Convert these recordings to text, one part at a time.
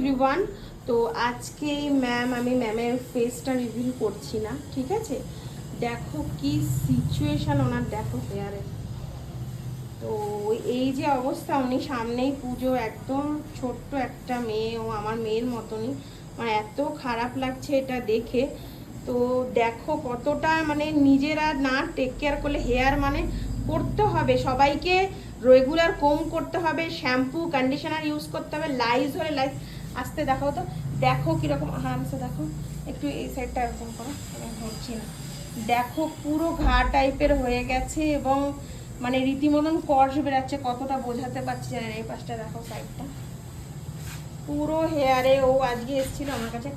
Everyone. তো আজকে আমি ম্যামের ফেসটা রিভিল করছি না, ঠিক আছে? দেখো কি সিচুয়েশন ওনার, দেখো হেয়ারে। তো এই যে অবস্থা, উনি সামনেই পুজো, একদম ছোট্ট একটা মেয়ে, ও আমার মেয়ের মতনই, মানে এত খারাপ লাগছে এটা দেখে। তো দেখো কতটা মানে নিজেরা না টেক কেয়ার করলে হেয়ার মানে করতে হবে সবাইকে, রেগুলার কোম করতে হবে, শ্যাম্পু কন্ডিশনার ইউজ করতে হবে, লাইজ হলে লাইজ। আসতে দেখো তো, দেখো কীরকম আরামসে দেখো, একটু এই সাইডটা এরকম করো, আমি ধরছি না। দেখো পুরো ঘা টাইপের হয়ে গেছে এবং মানে রীতিমতন কর্স বেরাচ্ছে, কতটা বোঝাতে পারছি জানেন। এই পাশটা দেখো, সাইডটা পুরো হেয়ারে। ও আজকে এসেছিল আমার কাছে,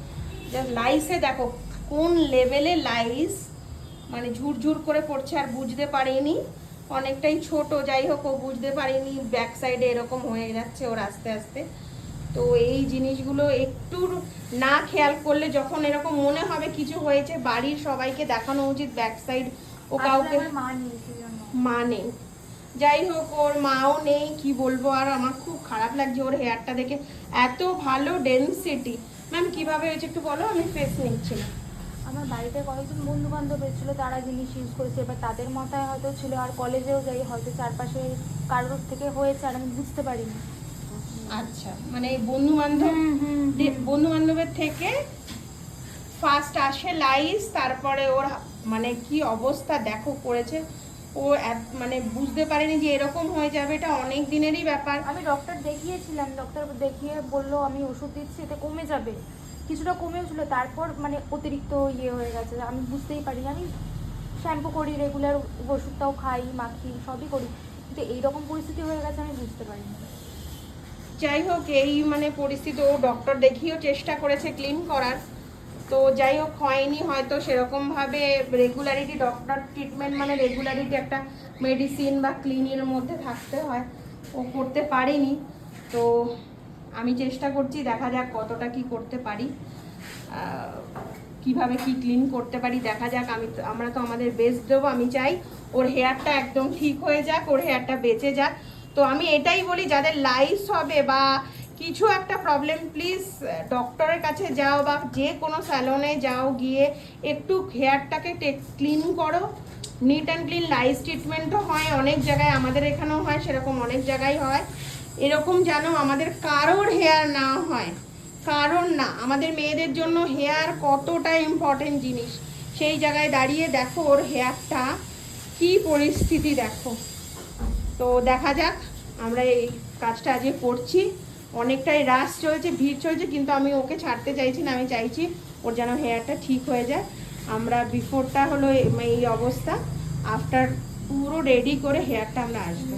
জাস্ট লাইসে দেখো কোন লেভেলে লাইস, মানে ঝুরঝুর করে পড়ছে আর বুঝতে পারিনি, অনেকটাই ছোট, যাই হোক ও বুঝতে পারিনি ব্যাক সাইডে এরকম হয়ে যাচ্ছে ওর আস্তে আস্তে। তো এই জিনিসগুলো একটু না খেয়াল করলে, যখন এরকম মনে হবে কিছু হয়েছে, বাড়ির সবাইকে দেখানো উচিত ব্যাক সাইড। ও কাউকে মা নেই, যাই হোক ওর মাও নেই, কি বলবো। আর আমার খুব খারাপ লাগছে ওর হেয়ারটা দেখে, এত ভালো ডেন্সিটি। ম্যাম কিভাবে হয়েছে একটু বলো, আমি ফেস নিচ্ছি না। আমার বাড়িতে কয়েকজন বন্ধু বান্ধব এসেছিলো, তারা জিনিস ইউজ করেছে, এবার তাদের মাথায় হয়তো ছিল, আর কলেজেও যাই হয়তো চারপাশে কারোর থেকে হয়েছে আর আমি বুঝতে পারিনি। আচ্ছা, মানে বন্ধু বান্ধব, বন্ধু বান্ধবের থেকে ফার্স্ট আসে লাইস, তারপরে ওর মানে কি অবস্থা দেখো করেছে। ও মানে বুঝতে পারেনি যে এরকম হয়ে যাবে, এটা অনেক দিনেরই ব্যাপার। আমি ডক্টর দেখিয়েছিলাম, ডক্টর দেখিয়ে বললো আমি ওষুধ দিচ্ছি, এতে কমে যাবে, কিছুটা কমেছিল, তারপর মানে অতিরিক্ত ইয়ে হয়ে গেছে, আমি বুঝতেই পারি। আমি শ্যাম্পু করি রেগুলার, ওষুধটাও খাই, মাখি, সবই করি, কিন্তু এইরকম পরিস্থিতি হয়ে গেছে আমি বুঝতে পারিনি। যাই হোক এই মানে পরিস্থিতি, ও ডক্টর দেখিয়েও চেষ্টা করেছে ক্লিন করার, তো যাই হোক হয়নি হয়তো সেরকমভাবে। রেগুলারিটি, ডক্টর ট্রিটমেন্ট মানে রেগুলারিটি একটা মেডিসিন বা ক্লিনের মধ্যে থাকতে হয়, ও করতে পারেনি। তো আমি চেষ্টা করছি, দেখা যাক কতটা কি করতে পারি, কিভাবে কি ক্লিন করতে পারি দেখা যাক। আমরা তো আমাদের বেস্ট দেবো। আমি চাই ওর হেয়ারটা একদম ঠিক হয়ে যাক, ওর হেয়ারটা বেঁচে যাক। তো আমি এটাই বলি, যাদের লাইস হবে বা কিছু একটা প্রবলেম, প্লিজ ডক্টরের কাছে যাও বা যে কোনো স্যালনে যাও, গিয়ে একটু হেয়ারটাকে ক্লিন করো, নিট অ্যান্ড ক্লিন। লাইস ট্রিটমেন্টও হয় অনেক জায়গায়, আমাদের এখানেও হয়, সেরকম অনেক জায়গায় হয়। এরকম যেন আমাদের কারোর হেয়ার না হয়, কারণ না, আমাদের মেয়েদের জন্য হেয়ার কতটা ইম্পর্টেন্ট জিনিস। সেই জায়গায় দাঁড়িয়ে দেখো ওর হেয়ারটা কি পরিস্থিতি দেখো। তো দেখা যাক, আমরা এই কাজটা আজকে করছি, অনেকটাই রাশ চলছে, ভিড় চলছে, কিন্তু আমি ওকে ছাড়তে চাইছি না। আমি চাইছি ওর যেন হেয়ারটা ঠিক হয়ে যায়। আমরা বিফোরটা হলো এই অবস্থা, আফটার পুরো রেডি করে হেয়ারটা আমরা আসবো।